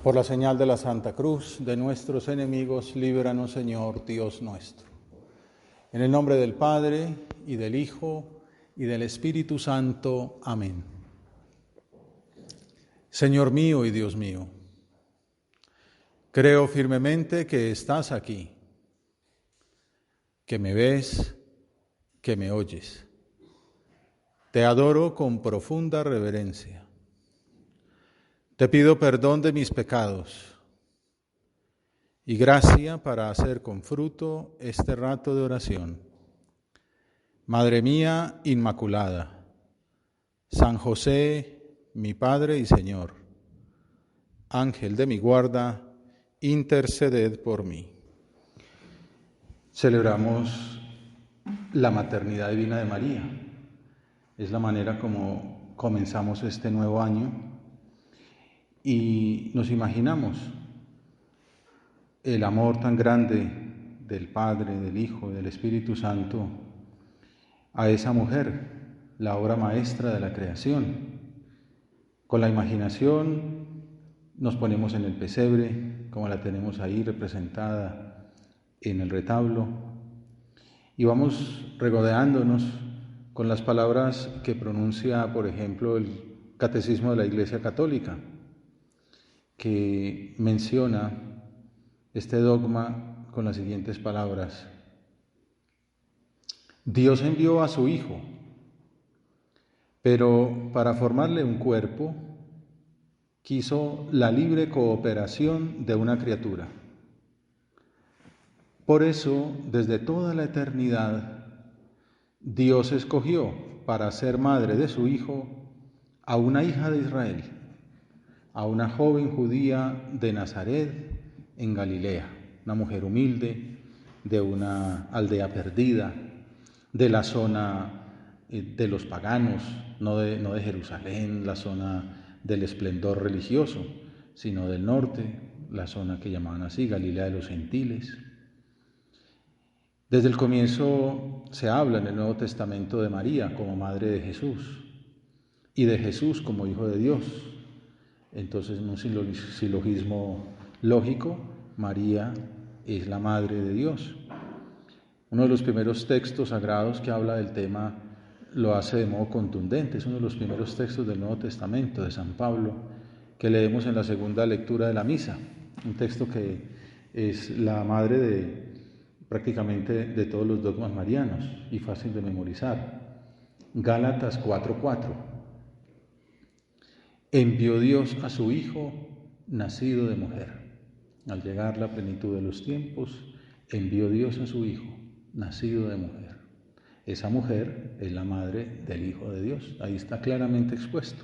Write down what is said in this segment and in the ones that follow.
Por la señal de la Santa Cruz de nuestros enemigos, líbranos, Señor, Dios nuestro. En el nombre del Padre, y del Hijo, y del Espíritu Santo. Amén. Señor mío y Dios mío, creo firmemente que estás aquí, que me ves, que me oyes. Te adoro con profunda reverencia. Te pido perdón de mis pecados y gracia para hacer con fruto este rato de oración. Madre mía Inmaculada, San José, mi Padre y Señor, Ángel de mi guarda, interceded por mí. Celebramos la maternidad divina de María. Es la manera como comenzamos este nuevo año y nos imaginamos el amor tan grande del Padre, del Hijo, del Espíritu Santo a esa mujer, la obra maestra de la creación. Con la imaginación nos ponemos en el pesebre, como la tenemos ahí representada en el retablo, y vamos regodeándonos con las palabras que pronuncia, por ejemplo, el Catecismo de la Iglesia Católica, que menciona este dogma con las siguientes palabras: Dios envió a su Hijo, pero para formarle un cuerpo, quiso la libre cooperación de una criatura. Por eso, desde toda la eternidad, Dios escogió para ser madre de su Hijo a una hija de Israel, a una joven judía de Nazaret en Galilea, una mujer humilde de una aldea perdida, de la zona de los paganos, no de Jerusalén, la zona del esplendor religioso, sino del norte, la zona que llamaban así, Galilea de los Gentiles. Desde el comienzo se habla en el Nuevo Testamento de María como madre de Jesús y de Jesús como hijo de Dios. Entonces, en un silogismo lógico, María es la madre de Dios. Uno de los primeros textos sagrados que habla del tema lo hace de modo contundente. Es uno de los primeros textos del Nuevo Testamento de San Pablo que leemos en la segunda lectura de la misa. Un texto que es la madre de prácticamente de todos los dogmas marianos y fácil de memorizar. Gálatas 4:4. Envió Dios a su Hijo, nacido de mujer. Al llegar la plenitud de los tiempos, envió Dios a su Hijo, nacido de mujer. Esa mujer es la madre del Hijo de Dios. Ahí está claramente expuesto.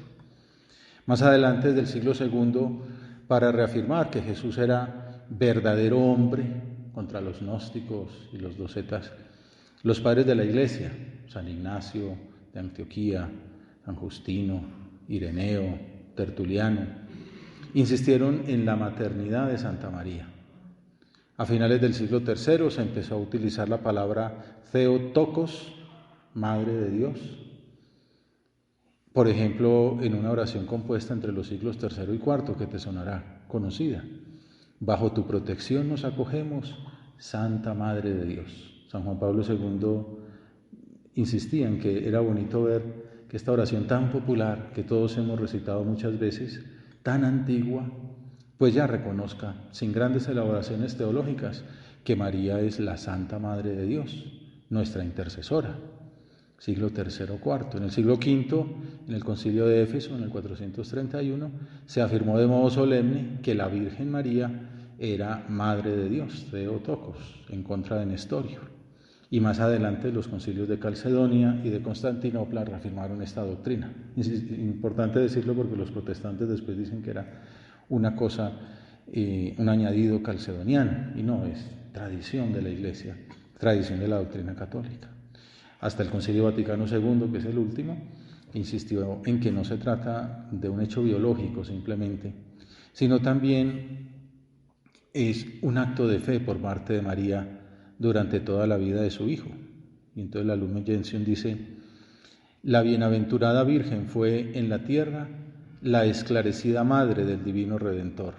Más adelante, del siglo II, para reafirmar que Jesús era verdadero hombre contra los gnósticos y los docetas, los padres de la Iglesia, San Ignacio de Antioquía, San Justino, Ireneo, Tertuliano, insistieron en la maternidad de Santa María. A finales del siglo III se empezó a utilizar la palabra Theotokos, Madre de Dios. Por ejemplo, en una oración compuesta entre los siglos III y IV, que te sonará conocida. Bajo tu protección nos acogemos, Santa Madre de Dios. San Juan Pablo II insistía en que era bonito ver que esta oración tan popular, que todos hemos recitado muchas veces, tan antigua, pues ya reconozca, sin grandes elaboraciones teológicas, que María es la Santa Madre de Dios, nuestra intercesora. Siglo III o IV. En el siglo V, en el Concilio de Éfeso, en el 431, se afirmó de modo solemne que la Virgen María era Madre de Dios, Theotokos, en contra de Nestorio. Y más adelante los concilios de Calcedonia y de Constantinopla reafirmaron esta doctrina. Es importante decirlo porque los protestantes después dicen que era una cosa, un añadido calcedoniano, y no, es tradición de la Iglesia, tradición de la doctrina católica. Hasta el Concilio Vaticano II, que es el último, insistió en que no se trata de un hecho biológico simplemente, sino también es un acto de fe por parte de María durante toda la vida de su Hijo. Y entonces la Lumen Gentium dice: la bienaventurada Virgen fue en la tierra la esclarecida madre del Divino Redentor.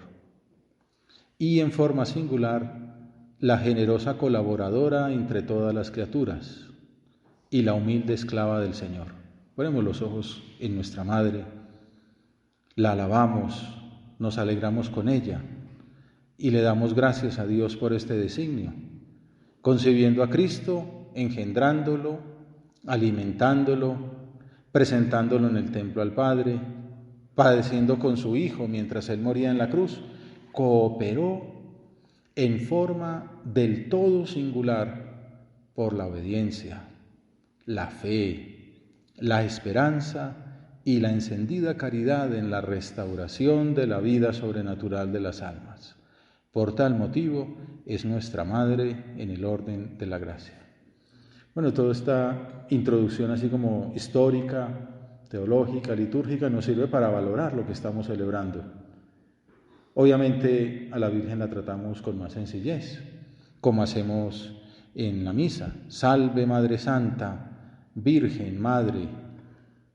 y en forma singular la generosa colaboradora entre todas las criaturas y la humilde esclava del Señor. Ponemos los ojos en nuestra Madre, la alabamos, nos alegramos con ella y le damos gracias a Dios por este designio, concibiendo a Cristo, engendrándolo, alimentándolo, presentándolo en el templo al Padre, padeciendo con su Hijo mientras Él moría en la cruz, cooperó en forma del todo singular por la obediencia, la fe, la esperanza y la encendida caridad en la restauración de la vida sobrenatural de las almas. Por tal motivo es nuestra Madre en el orden de la gracia. Bueno, toda esta introducción así como histórica, teológica, litúrgica, nos sirve para valorar lo que estamos celebrando. Obviamente a la Virgen la tratamos con más sencillez, como hacemos en la misa. Salve Madre Santa, Virgen, Madre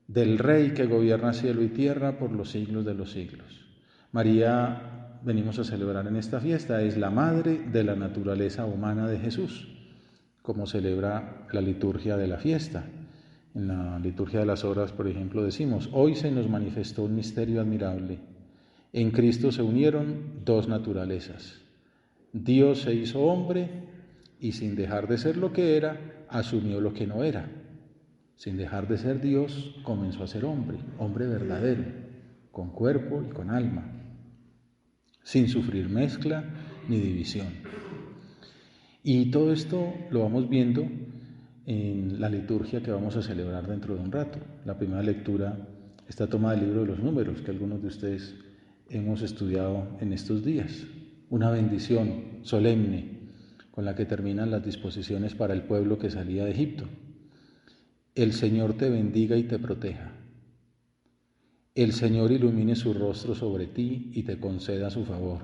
del Rey que gobierna cielo y tierra por los siglos de los siglos. María, venimos a celebrar en esta fiesta, es la Madre de la naturaleza humana de Jesús, como celebra la liturgia de la fiesta. En la liturgia de las horas, por ejemplo, decimos: hoy se nos manifestó un misterio admirable. En Cristo se unieron dos naturalezas. Dios se hizo hombre y sin dejar de ser lo que era, asumió lo que no era. Sin dejar de ser Dios, comenzó a ser hombre, hombre verdadero, con cuerpo y con alma, sin sufrir mezcla ni división. Y todo esto lo vamos viendo en la liturgia que vamos a celebrar dentro de un rato. La primera lectura está tomada del libro de los Números, que algunos de ustedes hemos estudiado en estos días. Una bendición solemne con la que terminan las disposiciones para el pueblo que salía de Egipto. El Señor te bendiga y te proteja. El Señor ilumine su rostro sobre ti y te conceda su favor.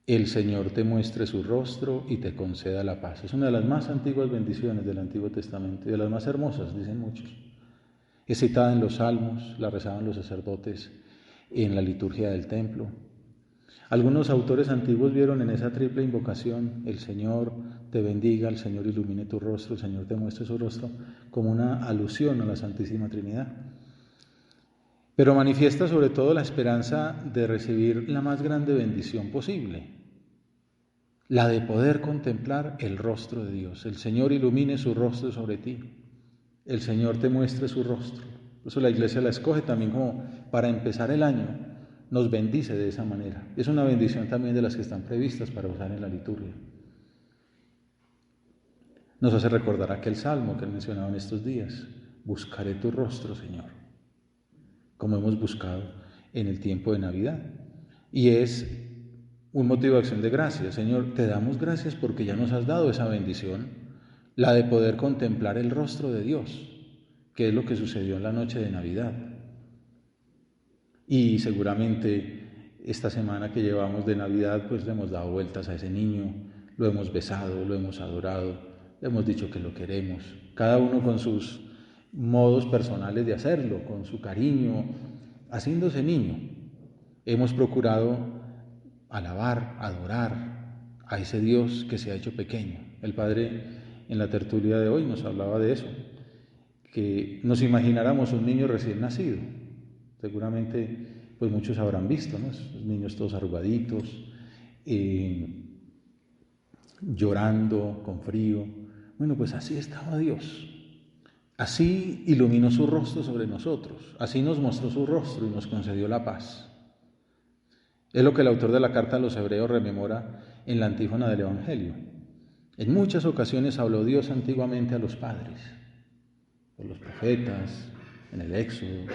El Señor te muestre su rostro y te conceda la paz. Es una de las más antiguas bendiciones del Antiguo Testamento y de las más hermosas, dicen muchos. Es citada en los Salmos, la rezaban los sacerdotes en la liturgia del templo. Algunos autores antiguos vieron en esa triple invocación, el Señor te bendiga, el Señor ilumine tu rostro, el Señor te muestre su rostro, como una alusión a la Santísima Trinidad. Pero manifiesta sobre todo la esperanza de recibir la más grande bendición posible, la de poder contemplar el rostro de Dios. El Señor ilumine su rostro sobre ti, el Señor te muestre su rostro. Por eso la Iglesia la escoge también como para empezar el año, nos bendice de esa manera. Es una bendición también de las que están previstas para usar en la liturgia. Nos hace recordar aquel salmo que he mencionado en estos días: buscaré tu rostro, Señor, como hemos buscado en el tiempo de Navidad. Y es un motivo de acción de gracias. Señor, te damos gracias porque ya nos has dado esa bendición, la de poder contemplar el rostro de Dios, que es lo que sucedió en la noche de Navidad. Y seguramente esta semana que llevamos de Navidad, pues le hemos dado vueltas a ese niño, lo hemos besado, lo hemos adorado, le hemos dicho que lo queremos, cada uno con sus modos personales de hacerlo, con su cariño, haciéndose niño. Hemos procurado alabar, adorar a ese Dios que se ha hecho pequeño. El Padre en la tertulia de hoy nos hablaba de eso, que nos imagináramos un niño recién nacido. Seguramente pues muchos habrán visto, ¿no? Esos niños todos arrugaditos, llorando, con frío. Bueno, pues así estaba Dios. Así iluminó su rostro sobre nosotros, así nos mostró su rostro y nos concedió la paz. Es lo que el autor de la carta a los Hebreos rememora en la antífona del Evangelio. En muchas ocasiones habló Dios antiguamente a los padres, por los profetas, en el Éxodo,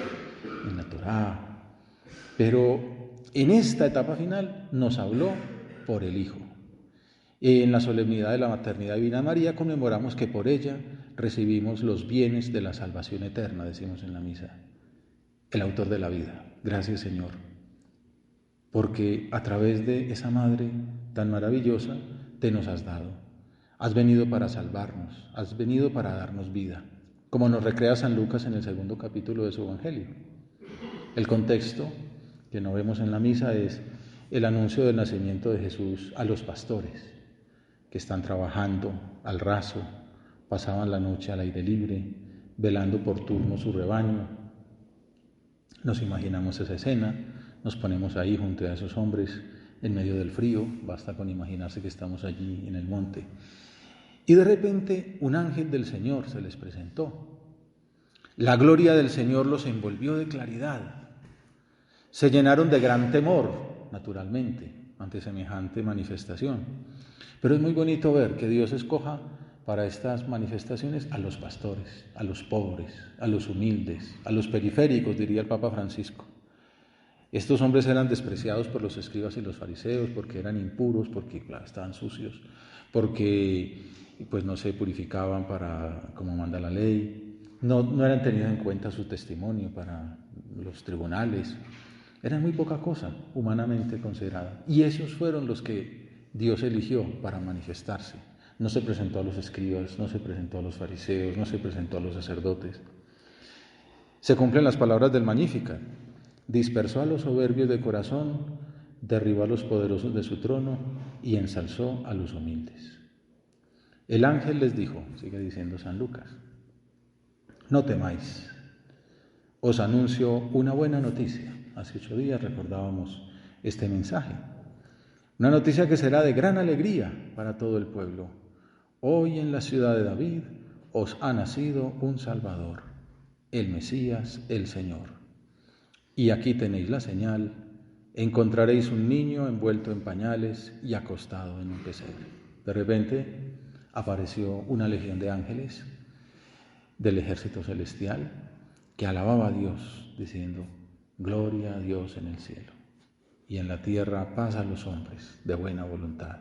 en la Torá, pero en esta etapa final nos habló por el Hijo. En la solemnidad de la maternidad divina de María conmemoramos que por ella recibimos los bienes de la salvación eterna, decimos en la misa. El autor de la vida, gracias Señor, porque a través de esa Madre tan maravillosa te nos has dado. Has venido para salvarnos, has venido para darnos vida, como nos recrea San Lucas en el 2 capítulo de su Evangelio. El contexto que no vemos en la misa es el anuncio del nacimiento de Jesús a los pastores que están trabajando al raso, pasaban la noche al aire libre, velando por turno su rebaño. Nos imaginamos esa escena, nos ponemos ahí junto a esos hombres en medio del frío, basta con imaginarse que estamos allí en el monte. Y de repente un ángel del Señor se les presentó. La gloria del Señor los envolvió de claridad. Se llenaron de gran temor, naturalmente, ante semejante manifestación. Pero es muy bonito ver que Dios escoja para estas manifestaciones a los pastores, a los pobres, a los humildes, a los periféricos, diría el Papa Francisco. Estos hombres eran despreciados por los escribas y los fariseos porque eran impuros, porque claro, estaban sucios, porque pues no se purificaban como manda la ley, no eran tenidos en cuenta su testimonio para los tribunales. Eran muy poca cosa humanamente considerada. Y esos fueron los que Dios eligió para manifestarse. No se presentó a los escribas, no se presentó a los fariseos, no se presentó a los sacerdotes. Se cumplen las palabras del Magnificat. Dispersó a los soberbios de corazón, derribó a los poderosos de su trono y ensalzó a los humildes. El ángel les dijo, sigue diciendo San Lucas, no temáis, os anuncio una buena noticia. Hace 8 días recordábamos este mensaje. Una noticia que será de gran alegría para todo el pueblo. Hoy en la ciudad de David os ha nacido un Salvador, el Mesías, el Señor. Y aquí tenéis la señal, encontraréis un niño envuelto en pañales y acostado en un pesebre. De repente apareció una legión de ángeles del ejército celestial que alababa a Dios diciendo, gloria a Dios en el cielo y en la tierra paz a los hombres de buena voluntad.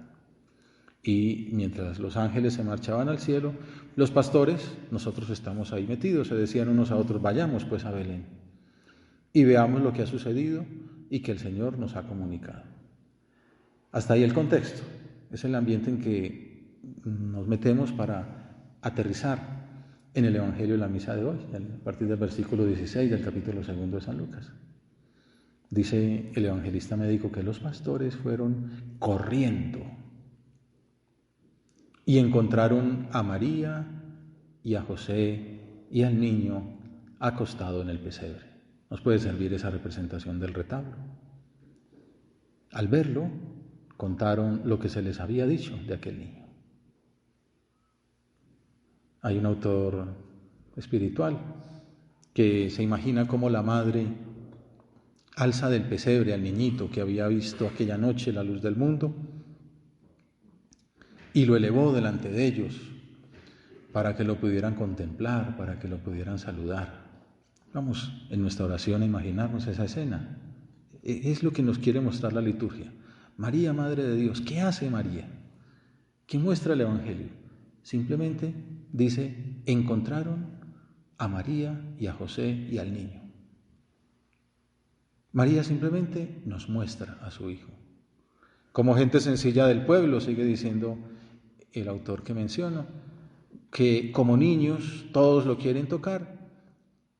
Y mientras los ángeles se marchaban al cielo, los pastores, nosotros estamos ahí metidos, se decían unos a otros, vayamos pues a Belén y veamos lo que ha sucedido y que el Señor nos ha comunicado. Hasta ahí el contexto, es el ambiente en que nos metemos para aterrizar en el Evangelio de la misa de hoy, a partir del versículo 16 del capítulo 2 de San Lucas. Dice el evangelista médico que los pastores fueron corriendo y encontraron a María y a José y al niño acostado en el pesebre. Nos puede servir esa representación del retablo. Al verlo, contaron lo que se les había dicho de aquel niño. Hay un autor espiritual que se imagina cómo la madre alza del pesebre al niñito que había visto aquella noche la luz del mundo y lo elevó delante de ellos para que lo pudieran contemplar, para que lo pudieran saludar. Vamos en nuestra oración a imaginarnos esa escena. Es lo que nos quiere mostrar la liturgia. María, Madre de Dios, ¿qué hace María? ¿Qué muestra el Evangelio? Simplemente dice, encontraron a María y a José y al niño. María simplemente nos muestra a su Hijo. Como gente sencilla del pueblo, sigue diciendo el autor que menciono, que como niños todos lo quieren tocar,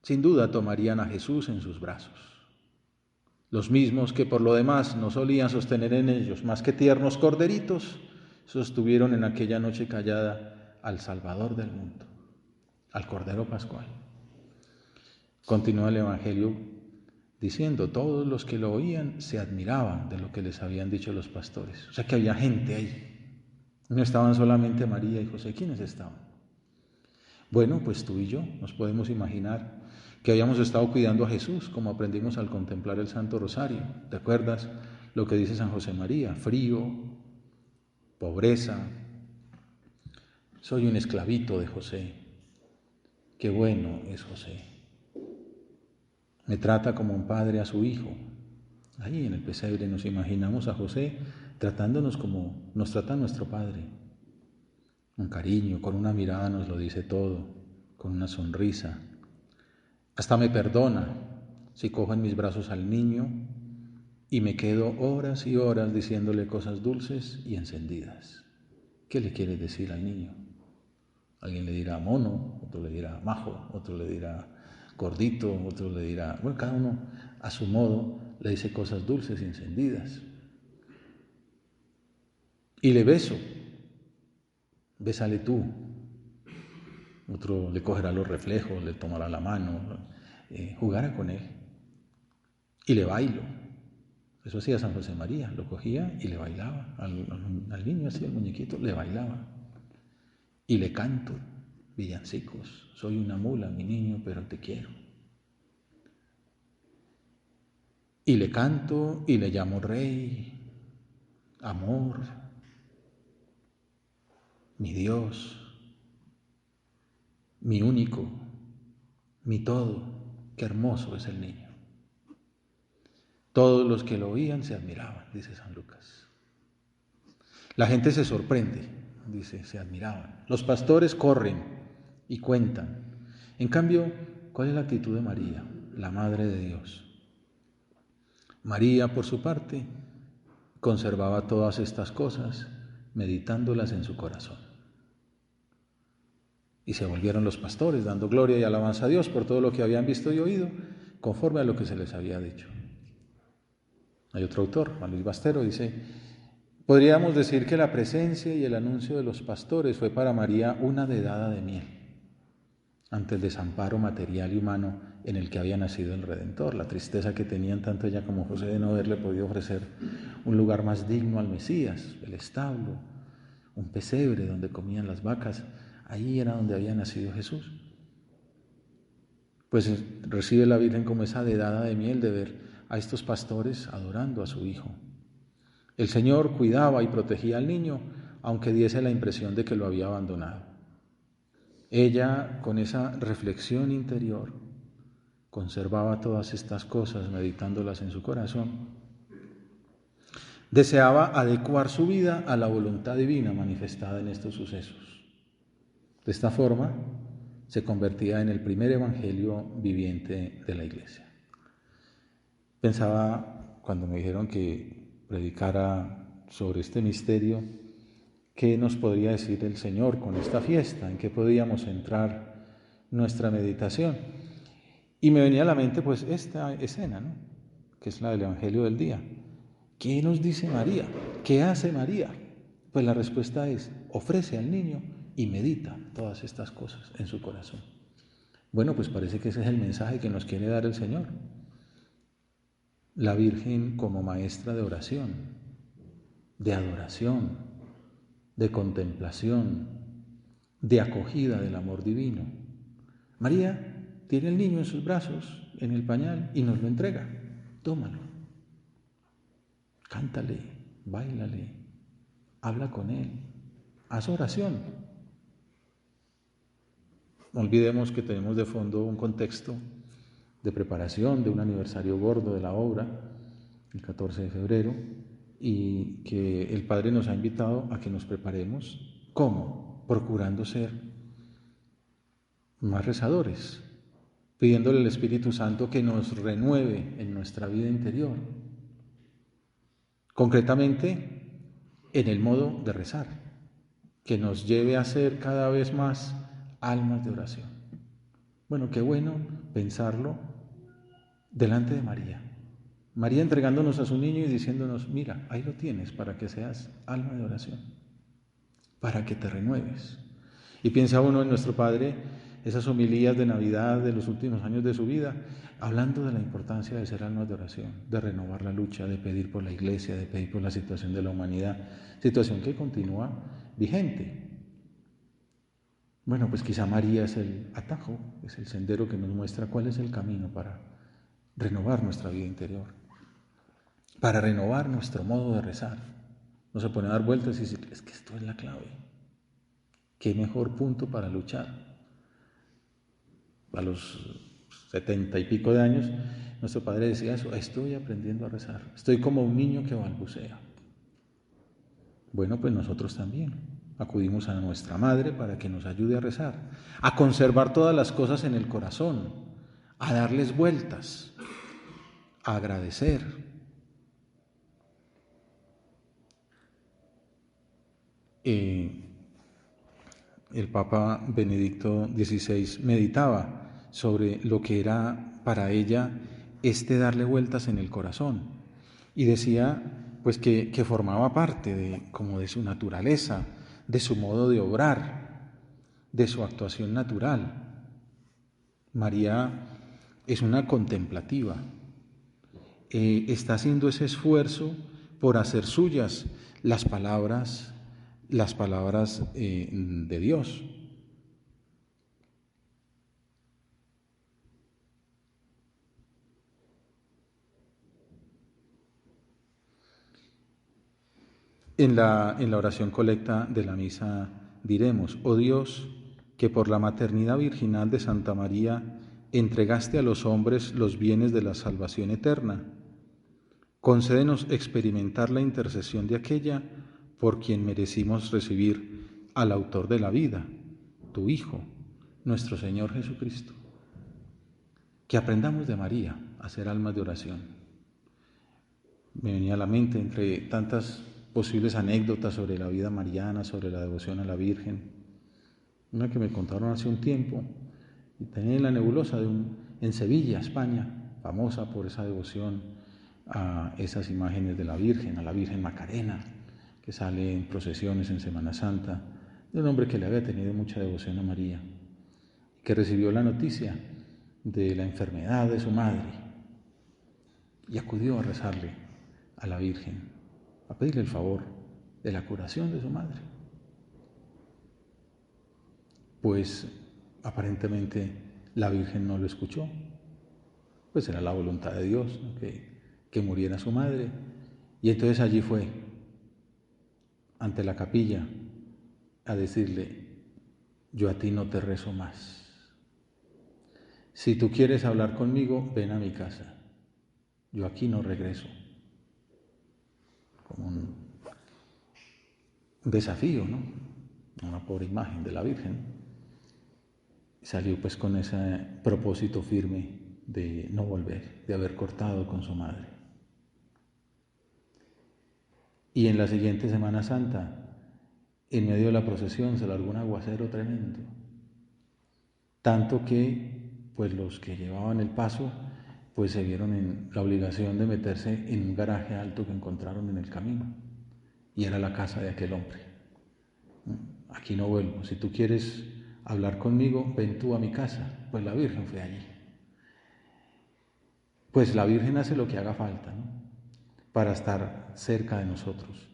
sin duda tomarían a Jesús en sus brazos. Los mismos que por lo demás no solían sostener en ellos más que tiernos corderitos, sostuvieron en aquella noche callada al Salvador del mundo, al Cordero Pascual. Continúa el Evangelio diciendo, todos los que lo oían se admiraban de lo que les habían dicho los pastores. O sea que había gente ahí. No estaban solamente María y José. ¿Quiénes estaban? Bueno, pues tú y yo nos podemos imaginar que habíamos estado cuidando a Jesús, como aprendimos al contemplar el Santo Rosario. ¿Te acuerdas lo que dice San José María? Frío, pobreza. Soy un esclavito de José. Qué bueno es José. Me trata como un padre a su hijo. Ahí en el pesebre nos imaginamos a José tratándonos como nos trata nuestro Padre. Con cariño, con una mirada nos lo dice todo, con una sonrisa. Hasta me perdona si cojo en mis brazos al niño y me quedo horas y horas diciéndole cosas dulces y encendidas. ¿Qué le quiere decir al niño? Alguien le dirá mono, otro le dirá majo, otro le dirá gordito, otro le dirá... Bueno, cada uno a su modo le dice cosas dulces y encendidas. y le beso. Bésale tú. Otro le cogerá los reflejos, le tomará la mano, jugará con él. Y le bailo. Eso hacía San José María, lo cogía y le bailaba. Al niño así, al muñequito, le bailaba. Y le canto villancicos. Soy una mula, mi niño, pero te quiero. Y le canto y le llamo rey, amor, mi Dios, mi único, mi todo. Qué hermoso es el niño. Todos los que lo oían se admiraban, dice San Lucas. La gente se sorprende, dice, se admiraban. Los pastores corren y cuentan. En cambio, ¿cuál es la actitud de María, la Madre de Dios? María, por su parte, conservaba todas estas cosas, meditándolas en su corazón. Y se volvieron los pastores, dando gloria y alabanza a Dios por todo lo que habían visto y oído, conforme a lo que se les había dicho. Hay otro autor, Juan Luis Bastero, dice: podríamos decir que la presencia y el anuncio de los pastores fue para María una dedada de miel ante el desamparo material y humano en el que había nacido el Redentor, la tristeza que tenían tanto ella como José de no haberle podido ofrecer un lugar más digno al Mesías, el establo, un pesebre donde comían las vacas. Ahí era donde había nacido Jesús. Pues recibe la Virgen como esa dedada de miel de ver a estos pastores adorando a su Hijo. El Señor cuidaba y protegía al niño, aunque diese la impresión de que lo había abandonado. Ella, con esa reflexión interior, conservaba todas estas cosas, meditándolas en su corazón. Deseaba adecuar su vida a la voluntad divina manifestada en estos sucesos. De esta forma, se convertía en el primer evangelio viviente de la Iglesia. Pensaba, cuando me dijeron que predicara sobre este misterio, ¿qué nos podría decir el Señor con esta fiesta? ¿En qué podíamos centrar nuestra meditación? Y me venía a la mente pues esta escena, ¿no?, que es la del Evangelio del día. ¿Qué nos dice María? ¿Qué hace María? Pues la respuesta es: ofrece al niño y medita todas estas cosas en su corazón. Bueno, pues parece que ese es el mensaje que nos quiere dar el Señor. La Virgen como maestra de oración, de adoración, de contemplación, de acogida del amor divino. María tiene el niño en sus brazos, en el pañal, y nos lo entrega. Tómalo. Cántale, báilale, habla con él, haz oración. No olvidemos que tenemos de fondo un contexto de preparación de un aniversario gordo de la obra, el 14 de febrero, y que el Padre nos ha invitado a que nos preparemos. ¿Cómo? Procurando ser más rezadores, pidiéndole al Espíritu Santo que nos renueve en nuestra vida interior, concretamente en el modo de rezar, que nos lleve a ser cada vez más almas de oración. Bueno, qué bueno pensarlo delante de María. María entregándonos a su niño y diciéndonos: mira, ahí lo tienes para que seas alma de oración, para que te renueves. Y piensa uno en nuestro Padre, esas homilías de Navidad de los últimos años de su vida, hablando de la importancia de ser almas de oración, de renovar la lucha, de pedir por la Iglesia, de pedir por la situación de la humanidad, situación que continúa vigente. Bueno, pues quizá María es el atajo, es el sendero que nos muestra cuál es el camino para renovar nuestra vida interior, para renovar nuestro modo de rezar. No se pone a dar vueltas y decir: es que esto es la clave. ¿Qué mejor punto para luchar? A los 70 y pico de años, nuestro Padre decía eso: estoy aprendiendo a rezar, estoy como un niño que balbucea. Bueno, pues nosotros también acudimos a nuestra Madre para que nos ayude a rezar, a conservar todas las cosas en el corazón, a darles vueltas, a agradecer. El Papa Benedicto XVI meditaba sobre lo que era para ella darle vueltas en el corazón y decía pues que formaba parte como de su naturaleza, de su modo de obrar, de su actuación natural. María es una contemplativa, está haciendo ese esfuerzo por hacer suyas las palabras de Dios. En la oración colecta de la misa diremos: oh Dios, que por la maternidad virginal de Santa María entregaste a los hombres los bienes de la salvación eterna, concédenos experimentar la intercesión de aquella por quien merecimos recibir al autor de la vida, tu Hijo, nuestro Señor Jesucristo. Que aprendamos de María a ser almas de oración. Me venía a la mente, entre tantas posibles anécdotas sobre la vida mariana, sobre la devoción a la Virgen, una que me contaron hace un tiempo, y tenía en la nebulosa en Sevilla, España, famosa por esa devoción a esas imágenes de la Virgen, a la Virgen Macarena, que sale en procesiones en Semana Santa, de un hombre que le había tenido mucha devoción a María, que recibió la noticia de la enfermedad de su madre y acudió a rezarle a la Virgen, a pedirle el favor de la curación de su madre. Pues aparentemente la Virgen no lo escuchó, pues era la voluntad de Dios, ¿no? que muriera su madre, y entonces allí fue, ante la capilla, a decirle: yo a ti no te rezo más. Si tú quieres hablar conmigo, ven a mi casa. Yo aquí no regreso. Como un desafío, ¿no? Una pobre imagen de la Virgen. Salió pues con ese propósito firme de no volver, de haber cortado con su madre. Y en la siguiente Semana Santa, en medio de la procesión, se largó un aguacero tremendo. Tanto que pues los que llevaban el paso pues se vieron en la obligación de meterse en un garaje alto que encontraron en el camino, y era la casa de aquel hombre. Aquí no vuelvo, si tú quieres hablar conmigo, ven tú a mi casa. Pues la Virgen fue allí. Pues la Virgen hace lo que haga falta, ¿no? Para estar cerca de nosotros,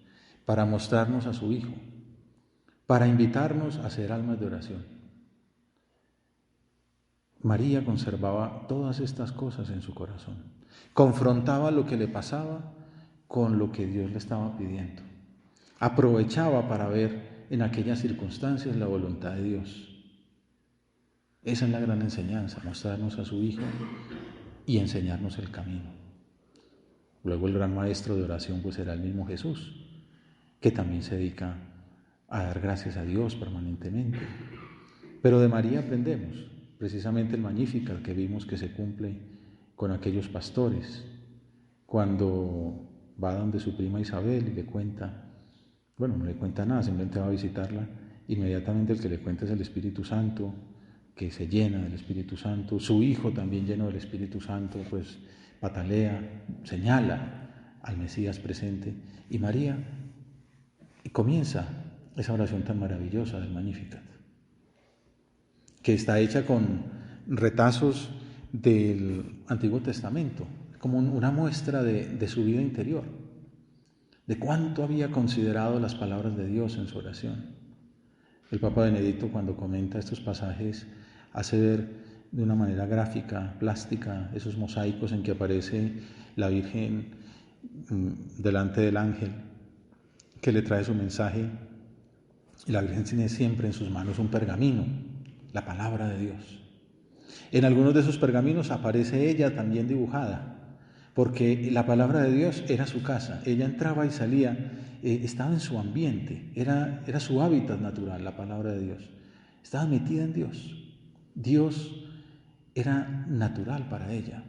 para mostrarnos a su Hijo, para invitarnos a ser almas de oración. María conservaba todas estas cosas en su corazón. Confrontaba lo que le pasaba con lo que Dios le estaba pidiendo. Aprovechaba para ver en aquellas circunstancias la voluntad de Dios. Esa es la gran enseñanza, mostrarnos a su Hijo y enseñarnos el camino. Luego el gran maestro de oración pues será el mismo Jesús, que también se dedica a dar gracias a Dios permanentemente. Pero de María aprendemos precisamente el Magnificat que vimos que se cumple con aquellos pastores, cuando va donde su prima Isabel y le cuenta, bueno, no le cuenta nada, simplemente va a visitarla, inmediatamente el que le cuenta es el Espíritu Santo, que se llena del Espíritu Santo, su hijo también lleno del Espíritu Santo, pues patalea, señala al Mesías presente, y María comienza esa oración tan maravillosa del Magnificat, que está hecha con retazos del Antiguo Testamento, como una muestra de su vida interior, de cuánto había considerado las palabras de Dios en su oración. El Papa Benedicto, cuando comenta estos pasajes, hace ver de una manera gráfica, plástica, esos mosaicos en que aparece la Virgen delante del ángel que le trae su mensaje, y la Virgen tiene siempre en sus manos un pergamino, la palabra de Dios. En algunos de esos pergaminos aparece ella también dibujada, porque la palabra de Dios era su casa. Ella entraba y salía, estaba en su ambiente, era su hábitat natural, la palabra de Dios. Estaba metida en Dios. Dios era natural para ella.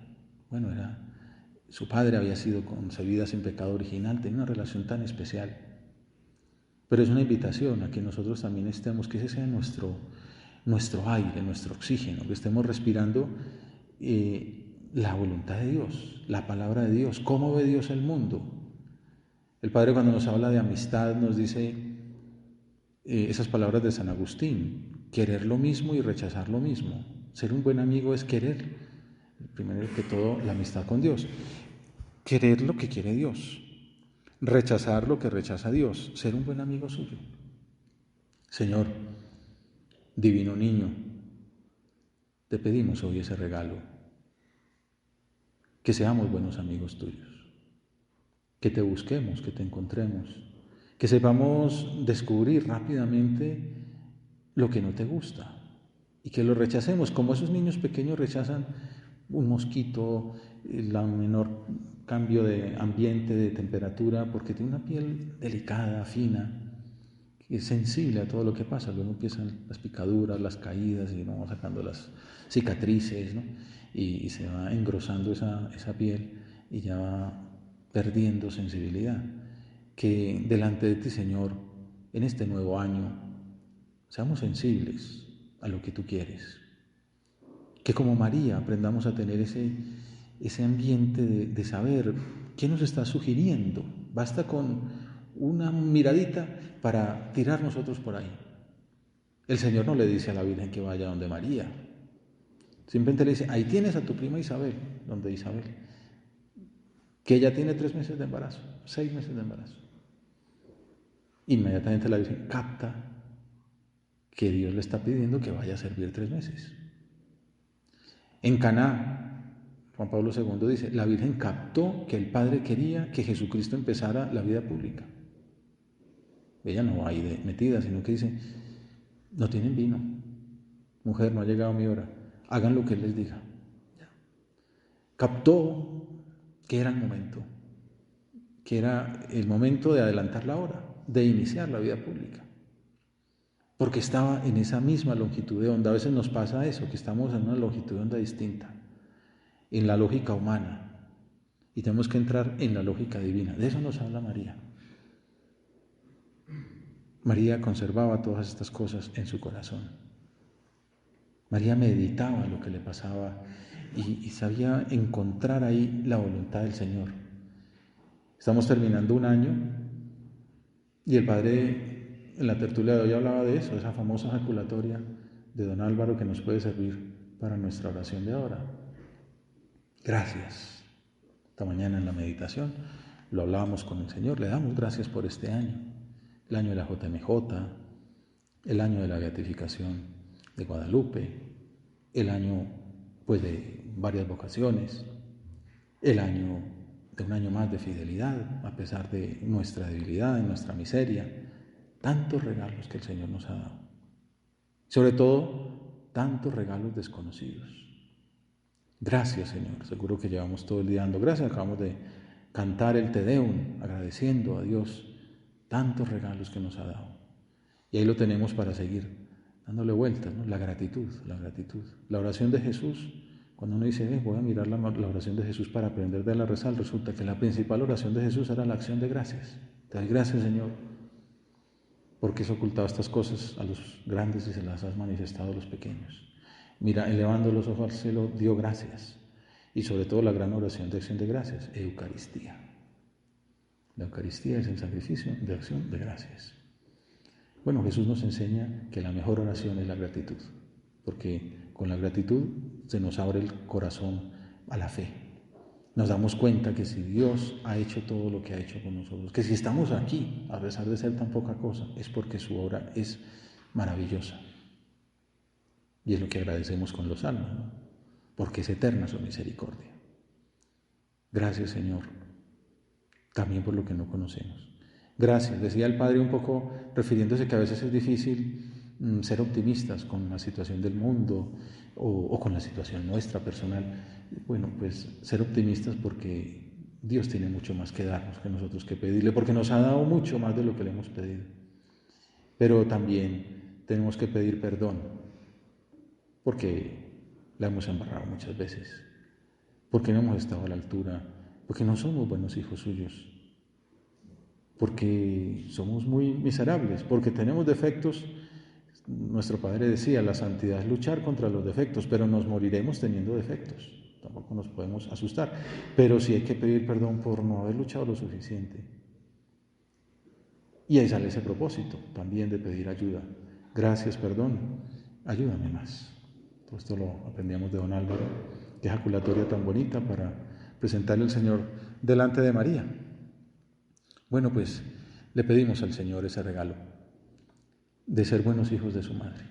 Bueno, su padre había sido concebida sin pecado original, tenía una relación tan especial. Pero es una invitación a que nosotros también estemos, que ese sea nuestro aire, nuestro oxígeno, que estemos respirando la voluntad de Dios, la palabra de Dios, cómo ve Dios el mundo. El Padre, cuando nos habla de amistad, nos dice esas palabras de San Agustín: querer lo mismo y rechazar lo mismo. Ser un buen amigo es querer, primero que todo, la amistad con Dios. Querer lo que quiere Dios, rechazar lo que rechaza Dios, ser un buen amigo suyo. Señor, divino niño, te pedimos hoy ese regalo, que seamos buenos amigos tuyos, que te busquemos, que te encontremos, que sepamos descubrir rápidamente lo que no te gusta y que lo rechacemos, como esos niños pequeños rechazan un mosquito, el menor cambio de ambiente, de temperatura, porque tiene una piel delicada, fina, que es sensible a todo lo que pasa. Luego empiezan las picaduras, las caídas, y vamos sacando las cicatrices, ¿no? Y se va engrosando esa piel y ya va perdiendo sensibilidad. Que delante de ti, Señor, en este nuevo año, seamos sensibles a lo que tú quieres. Que como María aprendamos a tener ese ambiente de saber qué nos está sugiriendo. Basta con una miradita para tirar nosotros por ahí. El Señor no le dice a la Virgen que vaya donde María. Simplemente le dice: ahí tienes a tu prima Isabel, donde Isabel, que ella tiene 3 meses de embarazo, 6 meses de embarazo. Inmediatamente la Virgen capta que Dios le está pidiendo que vaya a servir 3 meses. En Caná, Juan Pablo II dice: la Virgen captó que el Padre quería que Jesucristo empezara la vida pública. Ella no va ahí metida, sino que dice: no tienen vino, mujer, no ha llegado mi hora, hagan lo que Él les diga. Captó que era el momento, que era el momento de adelantar la hora, de iniciar la vida pública. Porque estaba en esa misma longitud de onda. A veces nos pasa eso, que estamos en una longitud de onda distinta, en la lógica humana, y tenemos que entrar en la lógica divina. De eso nos habla María. María conservaba todas estas cosas en su corazón. María meditaba lo que le pasaba y sabía encontrar ahí la voluntad del Señor. Estamos terminando un año y el Padre en la tertulia de hoy hablaba de eso, esa famosa ejaculatoria de don Álvaro que nos puede servir para nuestra oración de ahora. Gracias. Esta mañana en la meditación lo hablábamos con el Señor, le damos gracias por este año, el año de la JMJ, el año de la beatificación de Guadalupe, el año pues de varias vocaciones, el año de un año más de fidelidad a pesar de nuestra debilidad, de nuestra miseria. Tantos regalos que el Señor nos ha dado. Sobre todo, tantos regalos desconocidos. Gracias, Señor. Seguro que llevamos todo el día dando gracias. Acabamos de cantar el Te Deum, agradeciendo a Dios tantos regalos que nos ha dado. Y ahí lo tenemos para seguir dándole vueltas, ¿no? La gratitud, la gratitud. La oración de Jesús, cuando uno dice: voy a mirar la oración de Jesús para aprender de la rezar, resulta que la principal oración de Jesús era la acción de gracias. Te doy gracias, Señor, porque has ocultado estas cosas a los grandes y se las has manifestado a los pequeños. Mira, elevando los ojos al cielo, dio gracias. Y sobre todo la gran oración de acción de gracias, Eucaristía. La Eucaristía es el sacrificio de acción de gracias. Bueno, Jesús nos enseña que la mejor oración es la gratitud, porque con la gratitud se nos abre el corazón a la fe. Nos damos cuenta que si Dios ha hecho todo lo que ha hecho con nosotros, que si estamos aquí, a pesar de ser tan poca cosa, es porque su obra es maravillosa. Y es lo que agradecemos con los salmos, ¿no? Porque es eterna su misericordia. Gracias, Señor, también por lo que no conocemos. Gracias, decía el Padre un poco refiriéndose que a veces es difícil ser optimistas con la situación del mundo o con la situación nuestra personal. Bueno, pues ser optimistas porque Dios tiene mucho más que darnos que nosotros que pedirle, porque nos ha dado mucho más de lo que le hemos pedido. Pero también tenemos que pedir perdón, porque la hemos embarrado muchas veces, porque no hemos estado a la altura, porque no somos buenos hijos suyos, porque somos muy miserables, porque tenemos defectos. Nuestro Padre decía: la santidad es luchar contra los defectos, pero nos moriremos teniendo defectos. Tampoco nos podemos asustar, pero sí hay que pedir perdón por no haber luchado lo suficiente, Y ahí sale ese propósito también de pedir ayuda. Gracias, perdón, ayúdame más. Todo esto lo aprendíamos de don Álvaro. Qué ejaculatoria tan bonita para presentarle al Señor delante de María. Bueno, pues le pedimos al Señor ese regalo de ser buenos hijos de su madre,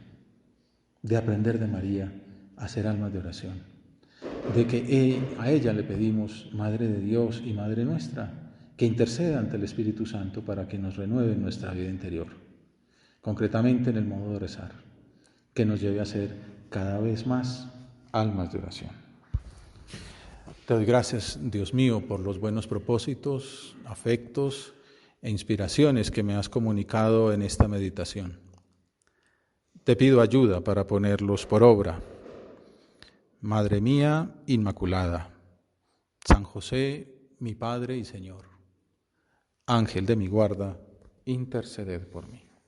de aprender de María a ser almas de oración, de que a ella le pedimos, Madre de Dios y Madre nuestra, que interceda ante el Espíritu Santo para que nos renueve nuestra vida interior, concretamente en el modo de rezar, que nos lleve a ser cada vez más almas de oración. Te doy gracias, Dios mío, por los buenos propósitos, afectos e inspiraciones que me has comunicado en esta meditación. Te pido ayuda para ponerlos por obra. Madre mía Inmaculada, San José, mi Padre y Señor, Ángel de mi guarda, interceded por mí.